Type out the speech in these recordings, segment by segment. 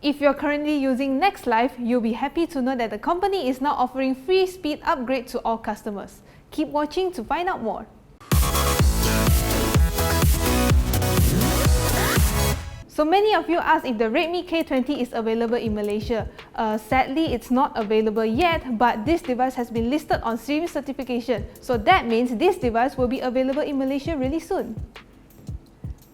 If you're currently using NexLife, you'll be happy to know that the company is now offering free speed upgrade to all customers. Keep watching to find out more. So many of you asked if the Redmi K20 is available in Malaysia. Sadly, it's not available yet, but this device has been listed on ICYMI certification. So that means this device will be available in Malaysia really soon.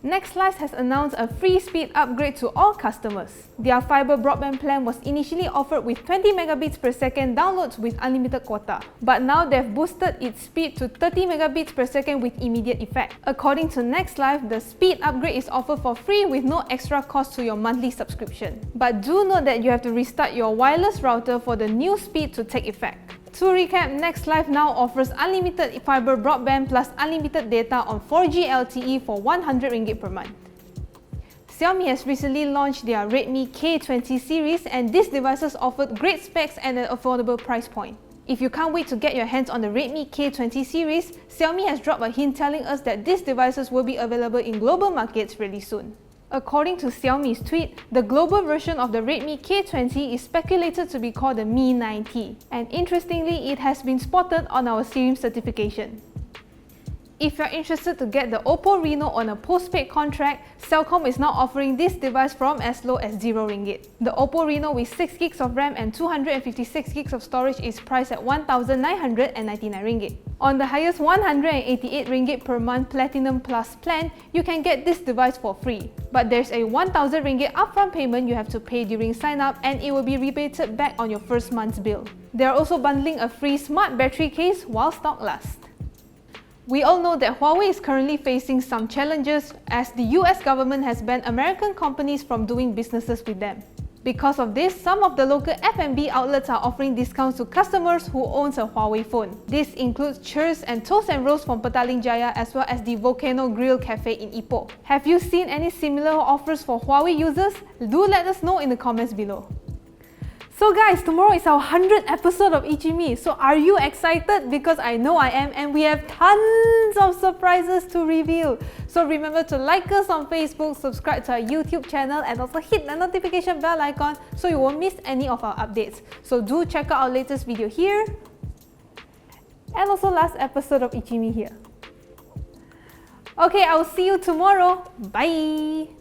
NexLife has announced a free speed upgrade to all customers. Their fiber broadband plan was initially offered with 20 megabits per second downloads with unlimited quota, but now they've boosted its speed to 30 megabits per second with immediate effect. According to NexLife, the speed upgrade is offered for free with no extra cost to your monthly subscription. But do note that you have to restart your wireless router for the new speed to take effect. To recap, NexLife now offers unlimited fiber broadband plus unlimited data on 4G LTE for 100 ringgit per month. Xiaomi has recently launched their Redmi K20 series, and these devices offered great specs and an affordable price point. If you can't wait to get your hands on the Redmi K20 series, Xiaomi has dropped a hint telling us that these devices will be available in global markets really soon. According to Xiaomi's tweet, the global version of the Redmi K20 is speculated to be called the Mi 9T, and interestingly, it has been spotted on our ICYMI certification. If you're interested to get the Oppo Reno on a postpaid contract, Celcom is now offering this device from as low as 0 ringgit. The Oppo Reno with 6 gigs of RAM and 256 gigs of storage is priced at 1,999 ringgit. On the highest 188 ringgit per month Platinum Plus plan, you can get this device for free. But there's a 1,000 ringgit upfront payment you have to pay during sign up, and it will be rebated back on your first month's bill. They are also bundling a free smart battery case while stock lasts. We all know that Huawei is currently facing some challenges as the US government has banned American companies from doing businesses with them. Because of this, some of the local F&B outlets are offering discounts to customers who owns a Huawei phone. This includes Cheers and Toast and Roast from Petaling Jaya, as well as the Volcano Grill Cafe in Ipoh. Have you seen any similar offers for Huawei users? Do let us know in the comments below. So guys, tomorrow is our 100th episode of ICYMI. So are you excited? Because I know I am, and we have tons of surprises to reveal. So remember to like us on Facebook, subscribe to our YouTube channel, and also hit the notification bell icon so you won't miss any of our updates. So do check out our latest video here, and also last episode of ICYMI here. Okay, I will see you tomorrow. Bye!